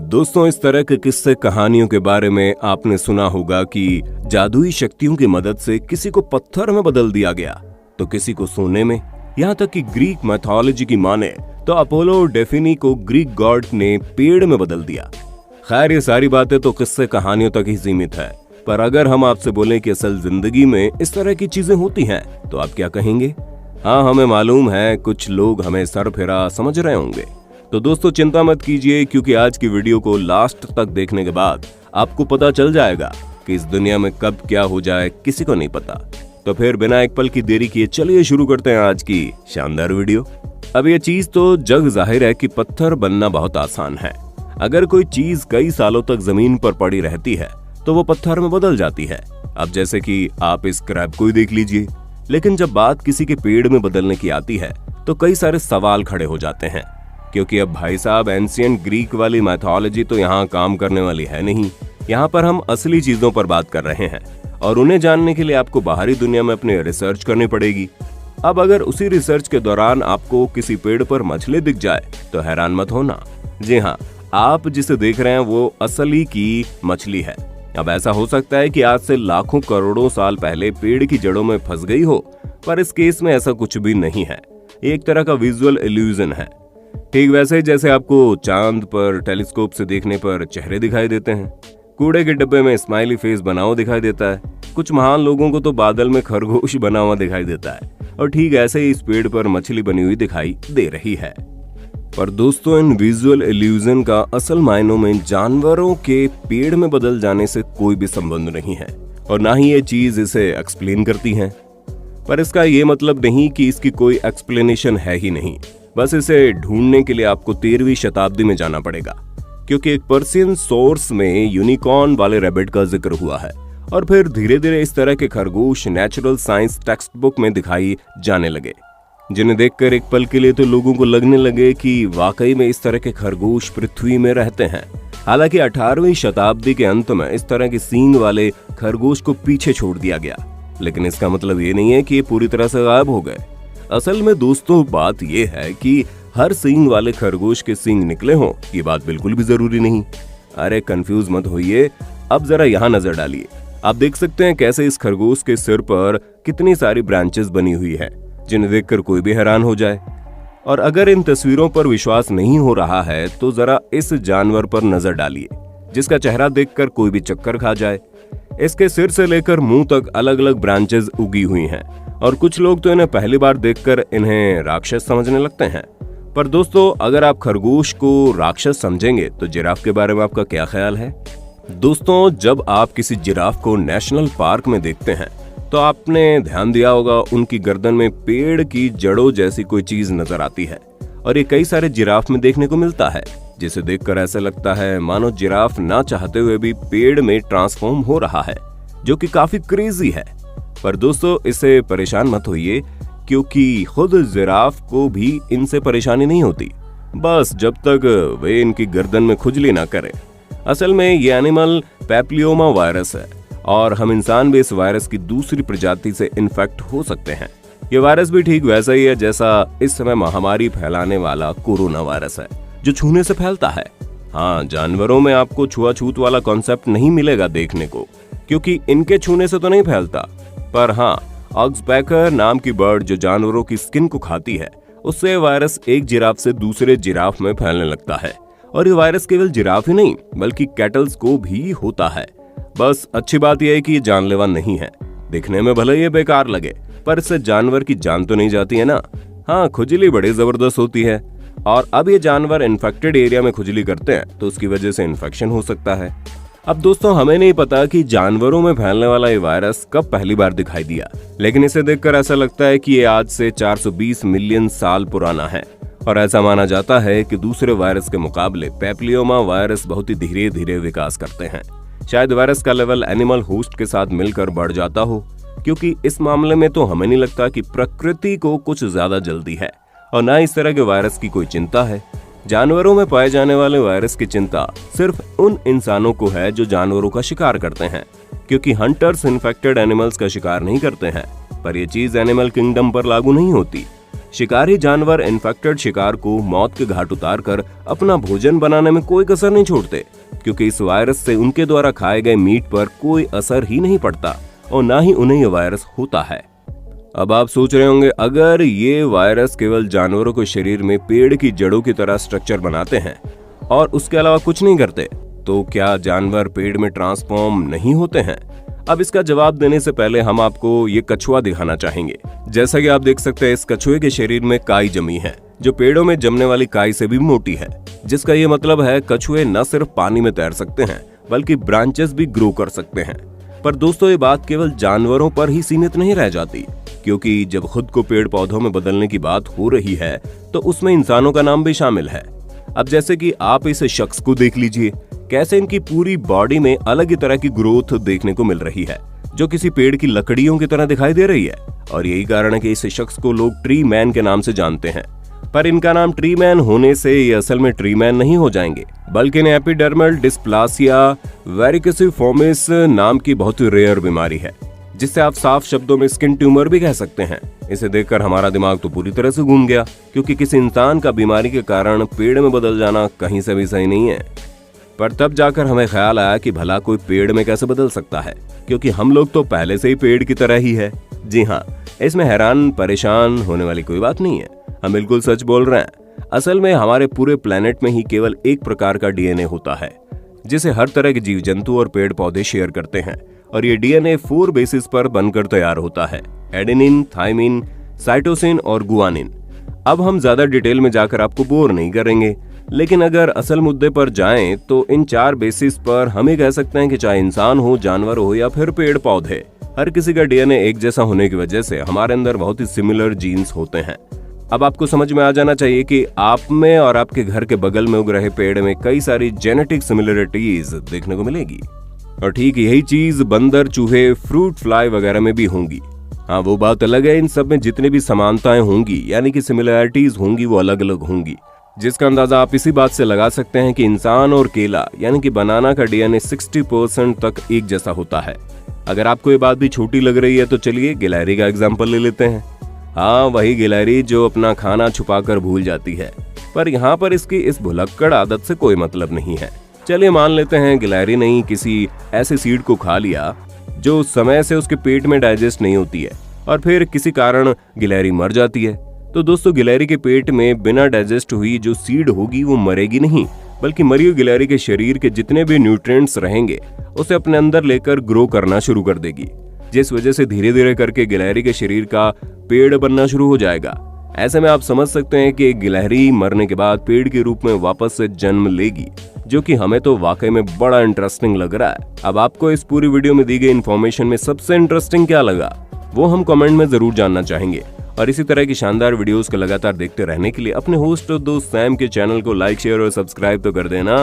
दोस्तों, इस तरह के किस्से कहानियों के बारे में आपने सुना होगा कि जादुई शक्तियों की मदद से किसी को पत्थर में बदल दिया गया, तो किसी को सोने में। यहाँ तक कि ग्रीक मैथोलॉजी की माने तो अपोलो और डेफिनी को ग्रीक गॉड ने पेड़ में बदल दिया। खैर, ये सारी बातें तो किस्से कहानियों तक ही सीमित है, पर अगर हम आपसे बोलें कि असल जिंदगी में इस तरह की चीजें होती हैं, तो आप क्या कहेंगे? हाँ, हमें मालूम है कुछ लोग हमें सरफिरा समझ रहे होंगे। तो दोस्तों, चिंता मत कीजिए, क्योंकि आज की वीडियो को लास्ट तक देखने के बाद आपको पता चल जाएगा कि इस दुनिया में कब क्या हो जाए किसी को नहीं पता। तो फिर बिना एक पल की देरी किए चलिए शुरू करते हैं आज की शानदार वीडियो। अब ये चीज तो जग जाहिर है कि पत्थर बनना बहुत आसान है। अगर कोई चीज कई सालों तक जमीन पर पड़ी रहती है तो वो पत्थर में बदल जाती है। अब जैसे कि आप इस क्रैब को ही देख लीजिए। लेकिन जब बात किसी के पेड़ में बदलने की आती है तो कई सारे सवाल खड़े हो जाते हैं, क्योंकि अब भाई साहब, एंशिएंट ग्रीक वाली मैथोलॉजी तो यहाँ काम करने वाली है नहीं। यहाँ पर हम असली चीजों पर बात कर रहे हैं, और उन्हें जानने के लिए आपको बाहरी दुनिया में अपने रिसर्च करनी पड़ेगी। अब अगर उसी रिसर्च के दौरान आपको किसी पेड़ पर मछली दिख जाए तो हैरान मत होना। जी हाँ, आप जिसे देख रहे हैं वो असली की मछली है। अब ऐसा हो सकता है कि आज से लाखों करोड़ों साल पहले पेड़ की जड़ों में फंस गई हो, पर इस केस में ऐसा कुछ भी नहीं है। एक तरह का विजुअल इल्यूजन है। ठीक वैसे जैसे आपको चांद पर टेलीस्कोप से देखने पर चेहरे दिखाई देते हैं, कूड़े के डिब्बे में स्माइली फेस बना हुआ दिखाई देता है, कुछ महान लोगों को तो बादल में खरगोश बना हुआ दिखाई देता है, और ठीक ऐसे ही इस पेड़ पर मछली बनी हुई दिखाई दे रही है। पर दोस्तों, इन विजुअल इल्यूजन का असल मायनों में जानवरों के पेड़ में बदल जाने से कोई भी संबंध नहीं है, और ना ही ये चीज इसे एक्सप्लेन करती है। पर इसका ये मतलब नहीं कि इसकी कोई एक्सप्लेनेशन है ही नहीं। बस इसे ढूंढने के लिए आपको 13वीं शताब्दी में जाना पड़ेगा, क्योंकि एक पर्शियन सोर्स में यूनिकॉर्न वाले रैबिट का जिक्र हुआ है, और फिर धीरे धीरे इस तरह के खरगोश नेचुरल साइंस टेक्स्ट बुक में दिखाई जाने लगे, जिन्हें देखकर एक पल के लिए तो लोगों को लगने लगे कि वाकई में इस तरह के खरगोश पृथ्वी में रहते हैं। हालांकि 18वीं शताब्दी के अंत में इस तरह के सींग वाले खरगोश को पीछे छोड़ दिया गया, लेकिन इसका मतलब ये नहीं है कि ये पूरी तरह से गायब हो गए। असल में दोस्तों, बात ये है कि हर सींग वाले खरगोश के सींग निकले हों, ये बात बिल्कुल भी जरूरी नहीं। अरे कंफ्यूज मत होइए, अब जरा यहाँ नजर डालिए। आप देख सकते हैं कैसे इस खरगोश के सिर पर कितनी सारी ब्रांचेस बनी हुई है, जिन्हें देखकर कोई भी हैरान हो जाए। और अगर इन तस्वीरों पर विश्वास नहीं हो रहा है तो जरा इस जानवर पर नजर डालिए, जिसका चेहरा देखकर कोई भी चक्कर खा जाए। इसके सिर से लेकर मुंह तक अलग अलग ब्रांचेस उगी हुई हैं, और कुछ लोग तो इन्हें पहली बार देखकर इन्हें राक्षस समझने लगते हैं। पर दोस्तों, अगर आप खरगोश को राक्षस समझेंगे तो जिराफ के बारे में आपका क्या ख्याल है? दोस्तों, जब आप किसी जिराफ को नेशनल पार्क में देखते हैं तो आपने ध्यान दिया होगा उनकी गर्दन में पेड़ की जड़ों जैसी कोई चीज नजर आती है, और ये कई सारे जिराफ में देखने को मिलता है, जिसे देखकर ऐसा लगता है मानो जिराफ ना चाहते हुए भी पेड़ में ट्रांसफॉर्म हो रहा है, जो कि काफी क्रेजी है। पर दोस्तों, इससे परेशान मत होइए, क्योंकि खुद जिराफ को भी इनसे परेशानी नहीं होती, बस जब तक वे इनकी गर्दन में खुजली ना करे। असल में ये एनिमल पैप्लियोमा वायरस है, और हम इंसान भी इस वायरस की दूसरी प्रजाति से इन्फेक्ट हो सकते हैं। ये वायरस भी ठीक वैसा ही है जैसा इस समय महामारी फैलाने वाला कोरोना वायरस है, जो छूने से फैलता है। हाँ, जानवरों में आपको छुआछूत वाला कॉन्सेप्ट नहीं मिलेगा देखने को, क्योंकि इनके छूने से तो नहीं फैलता। पर हाँ, ऑक्सबैकर नाम की बर्ड जो जानवरों की स्किन को खाती है, उससे वायरस एक जिराफ से दूसरे जिराफ में फैलने लगता है। और ये वायरस केवल जिराफ ही नहीं बल्कि कैटल्स को भी होता है। बस अच्छी बात यह है कि ये जानलेवा नहीं है। दिखने में भले ये बेकार लगे, पर इससे जानवर की जान तो नहीं जाती है ना। हाँ, खुजली बड़ी जबरदस्त होती है, और अब ये जानवर इन्फेक्टेड एरिया में खुजली करते हैं तो उसकी वजह से इन्फेक्शन हो सकता है। अब दोस्तों, हमें नहीं पता कि जानवरों में फैलने वाला ये वायरस कब पहली बार दिखाई दिया, लेकिन इसे देखकर ऐसा लगता है कि ये आज से 420 मिलियन साल पुराना है, और ऐसा माना जाता है कि दूसरे वायरस के मुकाबले पैप्लियोमा वायरस बहुत ही धीरे धीरे विकास करते हैं। शायद वायरस का लेवल एनिमल होस्ट के साथ मिलकर बढ़ जाता हो, क्योंकि इस मामले में तो हमें नहीं लगता कि प्रकृति को कुछ ज्यादा जल्दी है, और ना इस तरह के वायरस की कोई चिंता है। जानवरों में पाए जाने वाले वायरस की चिंता सिर्फ उन इंसानों को है जो जानवरों का शिकार करते हैं, क्योंकि हंटर्स इन्फेक्टेड एनिमल्स का शिकार नहीं करते हैं। पर यह चीज एनिमल किंगडम पर लागू नहीं होती। शिकारी जानवर इन्फेक्टेड शिकार को मौत के घाट उतारकर अपना भोजन बनाने में कोई कसर नहीं छोड़ते, क्योंकि इस वायरस से उनके द्वारा खाए गए मीट पर कोई असर ही नहीं पड़ता और ना ही उन्हें यह वायरस होता है। अब आप सोच रहे होंगे, अगर ये वायरस केवल जानवरों के शरीर में पेड़ की जड़ों की तरह स्ट्रक्चर बनाते हैं और उसके अलावा कुछ नहीं करते, तो क्या जानवर पेड़ में ट्रांसफॉर्म नहीं होते हैं? अब इसका जवाब देने से पहले हम आपको ये कछुआ दिखाना चाहेंगे। जैसा कि आप देख सकते हैं, इस कछुए के शरीर में काई जमी है, जो पेड़ों में जमने वाली काई से भी मोटी है, जिसका ये मतलब है कछुए न सिर्फ पानी में तैर सकते हैं बल्कि ब्रांचेस भी ग्रो कर सकते हैं। पर दोस्तों, ये बात केवल जानवरों पर ही सीमित नहीं रह जाती, क्योंकि जब खुद को पेड़ पौधों में बदलने की बात हो रही है तो उसमें इंसानों का नाम भी शामिल है। अब जैसे कि आप इस शख्स को देख लीजिए, कैसे इनकी पूरी बॉडी में अलग ही तरह की ग्रोथ देखने को मिल रही है, जो किसी पेड़ की लकड़ियों की तरह दिखाई दे रही है। और यही कारण है कि इस शख्स को लोग ट्री मैन के नाम से जानते हैं। पर इनका नाम ट्री मैन होने से ये असल में ट्री मैन नहीं हो जाएंगे, बल्कि इन्हें एपिडर्मल डिस्प्लासिया वेरिकोसिफॉर्मिस नाम की बहुत ही रेयर बीमारी है, जिससे आप साफ शब्दों में स्किन ट्यूमर भी कह सकते हैं। इसे देखकर हमारा दिमाग तो पूरी तरह से घूम गया, क्योंकि किसी इंसान का बीमारी के कारण पेड़ में बदल जाना कहीं से भी सही नहीं है। पर तब जाकर हमें ख्याल आया कि भला कोई पेड़ में कैसे बदल सकता है, क्योंकि हम लोग तो पहले से ही पेड़ की तरह ही है। जी हाँ, इसमें हैरान परेशान होने वाली कोई बात नहीं है, हम बिल्कुल सच बोल रहे हैं। असल में हमारे पूरे प्लेनेट में ही केवल एक प्रकार का डीएनए होता है, जिसे हर तरह के जीव जंतु और पेड़ पौधे शेयर करते हैं, और ये डीएनए 4 बेसिस पर बनकर तैयार होता है: एडेनिन, थाइमिन, साइटोसिन और गुआनिन। अब हम ज्यादा डिटेल में जाकर आपको बोर नहीं करेंगे, लेकिन अगर असल मुद्दे पर जाएं तो इन 4 बेसिस पर हम ये कह सकते हैं कि चाहे इंसान हो, जानवर हो या फिर पेड़ पौधे, हर किसी का डीएनए एक जैसा होने की वजह से हमारे अंदर बहुत ही सिमिलर जीन्स होते हैं। अब आपको समझ में आ जाना चाहिए कि आप में और आपके घर के बगल में उग रहे पेड़ में कई सारी जेनेटिक सिमिलरिटीज देखने को मिलेगी, और ठीक यही चीज बंदर, चूहे, फ्रूट फ्लाई वगैरह में भी होंगी। हाँ, वो बात अलग है, इन सब में जितनी भी समानताएं होंगी यानी कि सिमिलरिटीज होंगी, वो अलग अलग होंगी, जिसका अंदाजा आप इसी बात से लगा सकते हैं कि इंसान और केला यानी कि बनाना का डीएनए 60% तक एक जैसा होता है। अगर आपको ये बात भी छोटी लग रही है तो चलिए गिलहरी का एग्जाम्पल ले लेते हैं। हाँ, वही गिलहरी जो अपना खाना छुपाकर भूल जाती है, पर यहाँ पर इसकी इस भुलक्कड़ आदत से कोई मतलब नहीं है। चलिए मान लेते हैं गिलहरी ने किसी ऐसे सीड को खा लिया जो समय से उसके पेट में डाइजेस्ट नहीं होती है, और फिर किसी कारण गिलहरी मर जाती है। तो दोस्तों, गिलहरी के पेट में बिना डाइजेस्ट हुई जो सीड होगी वो मरेगी नहीं, बल्कि मरी हुई गिलहरी के शरीर के जितने भी न्यूट्रिएंट्स रहेंगे उसे अपने अंदर लेकर ग्रो करना शुरू कर देगी, जिस वजह से धीरे धीरे करके गिलहरी के शरीर का पेड़ बनना शुरू हो जाएगा। ऐसे में आप समझ सकते हैं कि गिलहरी मरने के बाद पेड़ के रूप में वापस से जन्म लेगी, जो कि हमें तो वाकई में बड़ा इंटरेस्टिंग लग रहा है। अब आपको इस पूरी वीडियो में दी गई इन्फॉर्मेशन में सबसे इंटरेस्टिंग क्या लगा, वो हम कमेंट में जरूर जानना चाहेंगे। और इसी तरह की शानदार वीडियोस को लगातार देखते रहने के लिए अपने होस्ट और दोस्त सैम के चैनल को लाइक, शेयर और सब्सक्राइब तो कर देना।